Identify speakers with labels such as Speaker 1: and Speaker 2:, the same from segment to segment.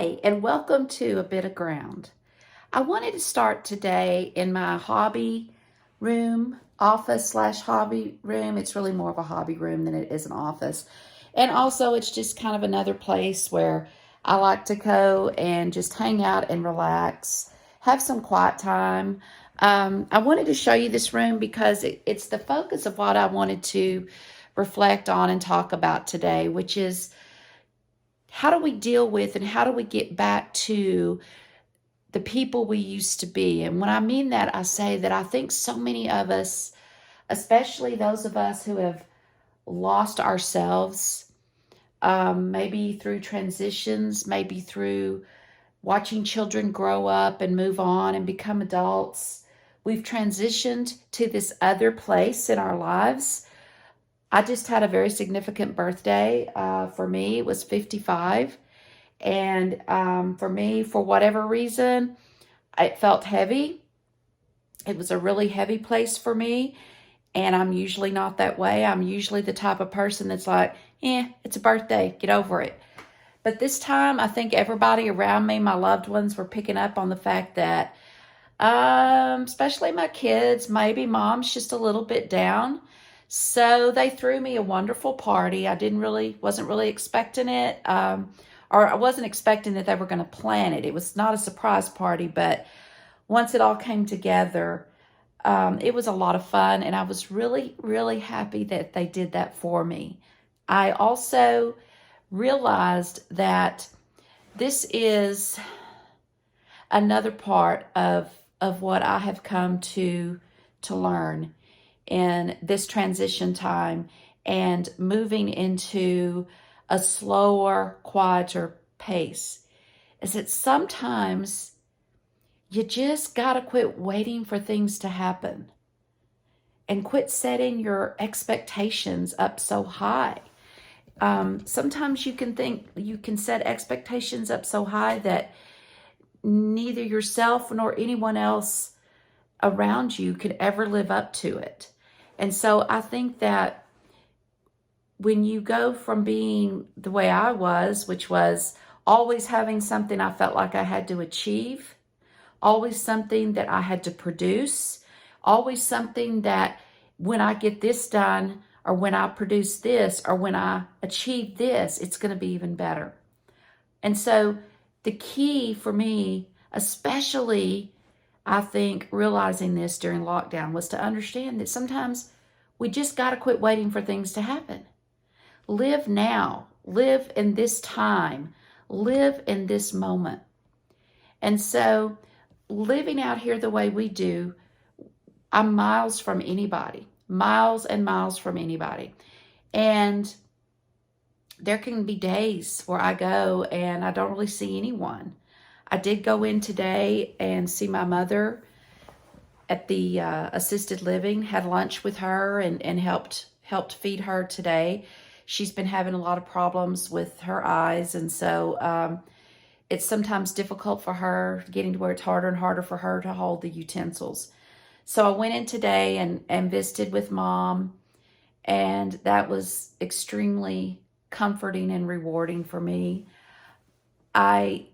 Speaker 1: Hi, and welcome to A Bit of Ground. I wanted to start today in my hobby room, office slash hobby room. It's really more of a hobby room than it is an office. And also, it's just kind of another place where I like to go and just hang out and relax, have some quiet time. I wanted to show you this room because it's the focus of what I wanted to reflect on and talk about today, which is how do we deal with and how do we get back to the people we used to be? And when I mean that, I say that I think so many of us, especially those of us who have lost ourselves, maybe through transitions, maybe through watching children grow up and move on and become adults, we've transitioned to this other place in our lives. I just had a very significant birthday. For me, it was 55. And for me, for whatever reason, it felt heavy. It was a really heavy place for me. And I'm usually not that way. I'm usually the type of person that's like, it's a birthday, get over it. But this time, I think everybody around me, my loved ones, were picking up on the fact that, especially my kids, maybe mom's just a little bit down. So they threw me a wonderful party. I wasn't really expecting it. Or I wasn't expecting that they were going to plan it. It was not a surprise party, but once it all came together, it was a lot of fun, and I was really, really happy that they did that for me. I also realized that this is another part of what I have come to learn in this transition time and moving into a slower, quieter pace, is that sometimes you just got to quit waiting for things to happen and quit setting your expectations up so high. Sometimes you can set expectations up so high that neither yourself nor anyone else around you could ever live up to it. And so I think that when you go from being the way I was, which was always having something I felt like I had to achieve, always something that I had to produce, always something that when I get this done, or when I produce this, or when I achieve this, it's going to be even better. And so the key for me, especially I think realizing this during lockdown, was to understand that sometimes we just got to quit waiting for things to happen. Live now, live in this time, live in this moment. And so living out here the way we do, I'm miles from anybody, miles and miles from anybody. And there can be days where I go and I don't really see anyone. I did go in today and see my mother at the assisted living, had lunch with her and helped feed her today. She's been having a lot of problems with her eyes, and so it's sometimes difficult for her, getting to where it's harder and harder for her to hold the utensils. So I went in today and visited with Mom, and that was extremely comforting and rewarding for me. I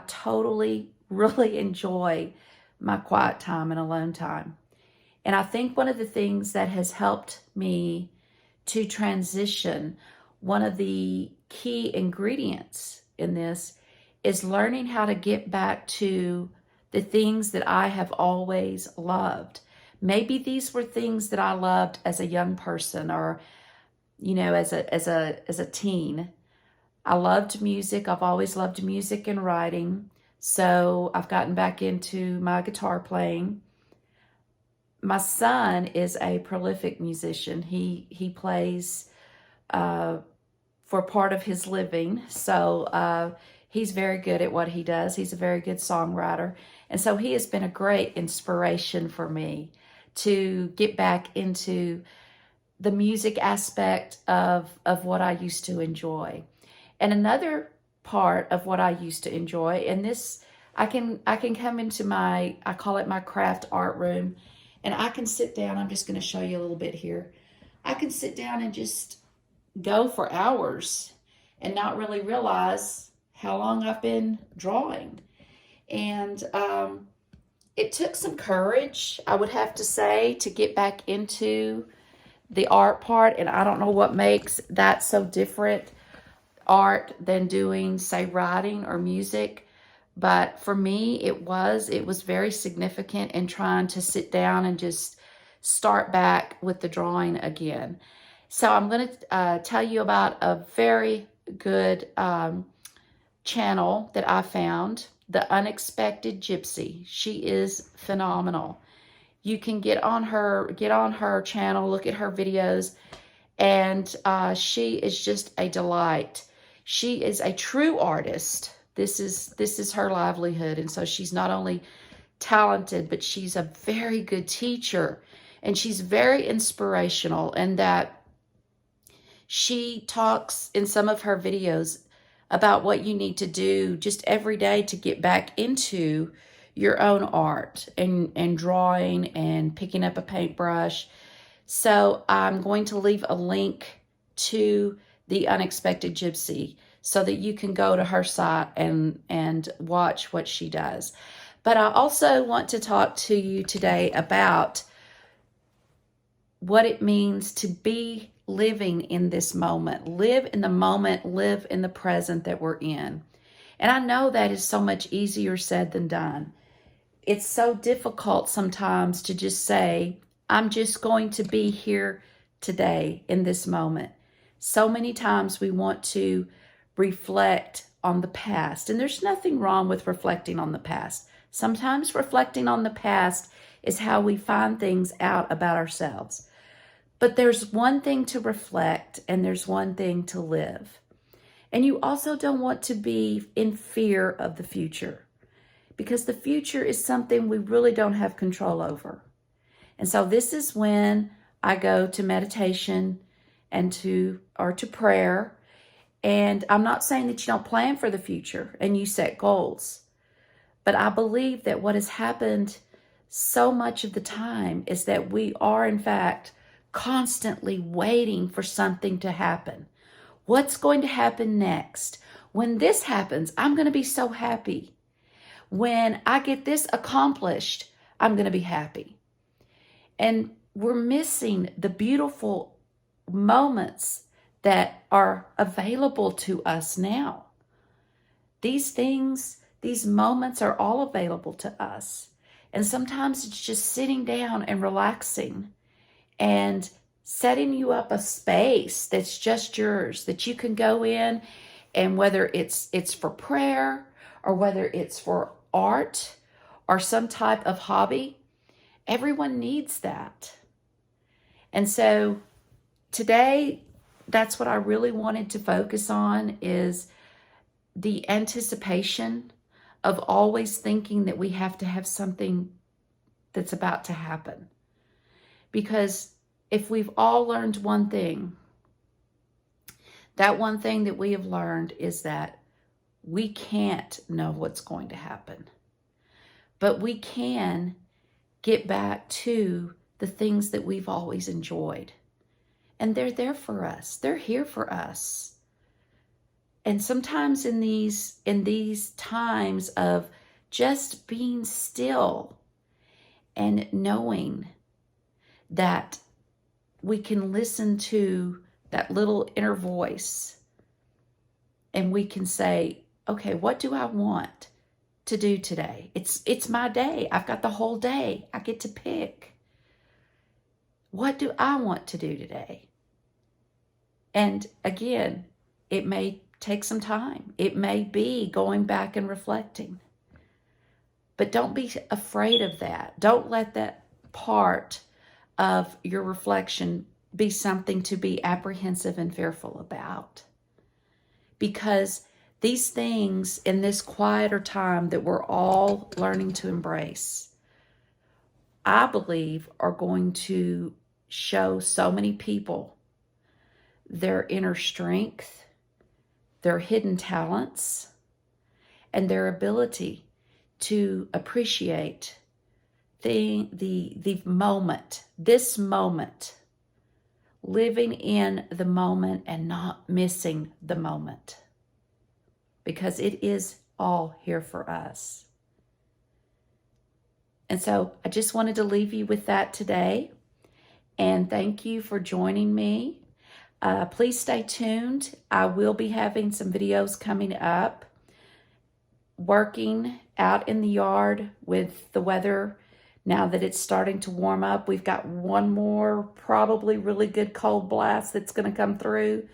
Speaker 1: totally, really enjoy my quiet time and alone time. And I think one of the things that has helped me to transition, one of the key ingredients in this, is learning how to get back to the things that I have always loved. Maybe these were things that I loved as a young person, or, as a teen. I loved music. I've always loved music and writing. So I've gotten back into my guitar playing. My son is a prolific musician. He plays for part of his living. So he's very good at what he does. He's a very good songwriter. And so he has been a great inspiration for me to get back into the music aspect of what I used to enjoy. And another part of what I used to enjoy, and this, I can come into I call it my craft art room, and I can sit down. I'm just going to show you a little bit here. I can sit down and just go for hours and not really realize how long I've been drawing. And it took some courage, I would have to say, to get back into the art part. And I don't know what makes that so different art than doing, say, writing or music. But for me, it was very significant in trying to sit down and just start back with the drawing again. So I'm going to tell you about a very good channel that I found, The Unexpected Gypsy. She is phenomenal. You can get on her channel, look at her videos, and she is just a delight. She is a true artist. This is her livelihood, and so she's not only talented, but she's a very good teacher, and she's very inspirational in that she talks in some of her videos about what you need to do just every day to get back into your own art and drawing and picking up a paintbrush. So I'm going to leave a link to The Unexpected Gypsy so that you can go to her site and watch what she does. But I also want to talk to you today about what it means to be living in this moment. Live in the moment, live in the present that we're in. And I know that is so much easier said than done. It's so difficult sometimes to just say, I'm just going to be here today in this moment. So many times we want to reflect on the past, and there's nothing wrong with reflecting on the past. Sometimes reflecting on the past is how we find things out about ourselves. But there's one thing to reflect, and there's one thing to live. And you also don't want to be in fear of the future, because the future is something we really don't have control over. And so this is when I go to meditation and to prayer. And I'm not saying that you don't plan for the future and you set goals, but I believe that what has happened so much of the time is that we are, in fact, constantly waiting for something to happen. What's going to happen next? When this happens, I'm going to be so happy. When I get this accomplished, I'm going to be happy. And we're missing the beautiful moments that are available to us now. These things, these moments are all available to us. And sometimes it's just sitting down and relaxing and setting you up a space that's just yours, that you can go in, and whether it's for prayer or whether it's for art or some type of hobby, everyone needs that. And so today, that's what I really wanted to focus on, is the anticipation of always thinking that we have to have something that's about to happen. Because if we've all learned one thing, that one thing that we have learned is that we can't know what's going to happen. But we can get back to the things that we've always enjoyed. And they're there for us. They're here for us. And sometimes in these times of just being still and knowing that we can listen to that little inner voice and we can say, okay, what do I want to do today? It's my day. I've got the whole day. I get to pick. What do I want to do today? And again, it may take some time. It may be going back and reflecting. But don't be afraid of that. Don't let that part of your reflection be something to be apprehensive and fearful about. Because these things in this quieter time that we're all learning to embrace, I believe are going to show so many people their inner strength, their hidden talents, and their ability to appreciate the moment, this moment, living in the moment and not missing the moment, because it is all here for us. And so I just wanted to leave you with that today. And thank you for joining me. Please stay tuned. I will be having some videos coming up, working out in the yard with the weather. Now that it's starting to warm up, we've got one more probably really good cold blast that's going to come through.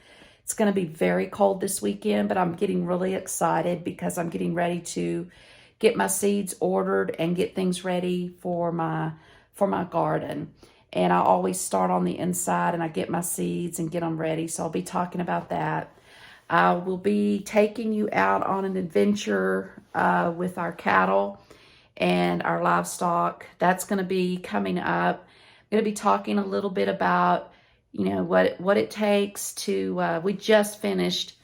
Speaker 1: It's going to be very cold this weekend, but I'm getting really excited because I'm getting ready to get my seeds ordered and get things ready for my garden. And I always start on the inside and I get my seeds and get them ready. So I'll be talking about that. I will be taking you out on an adventure with our cattle and our livestock. That's going to be coming up. I'm going to be talking a little bit about, what it takes to, we just finished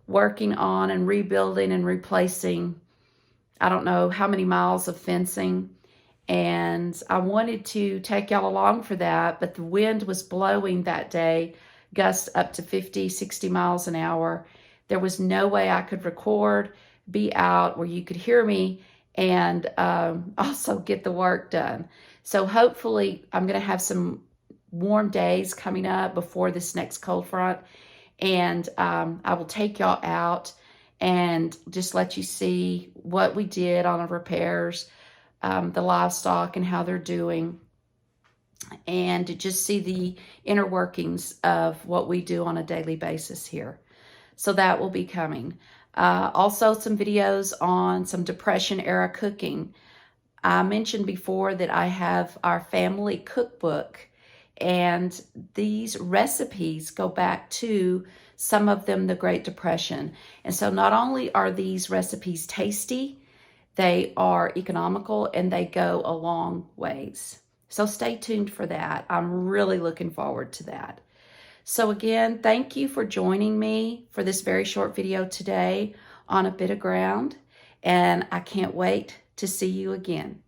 Speaker 1: working on and rebuilding and replacing, I don't know how many miles of fencing. And I wanted to take y'all along for that, but the wind was blowing that day, gusts up to 50, 60 miles an hour. There was no way I could record, be out where you could hear me, and also get the work done. So hopefully I'm going to have some warm days coming up before this next cold front, and I will take y'all out and just let you see what we did on the repairs, the livestock and how they're doing, and to just see the inner workings of what we do on a daily basis here. So that will be coming. Also some videos on some Depression era cooking. I mentioned before that I have our family cookbook, and these recipes go back to, some of them, the Great Depression. And so not only are these recipes tasty, they are economical and they go a long ways. So stay tuned for that. I'm really looking forward to that. So again, thank you for joining me for this very short video today on a bit of ground. And I can't wait to see you again.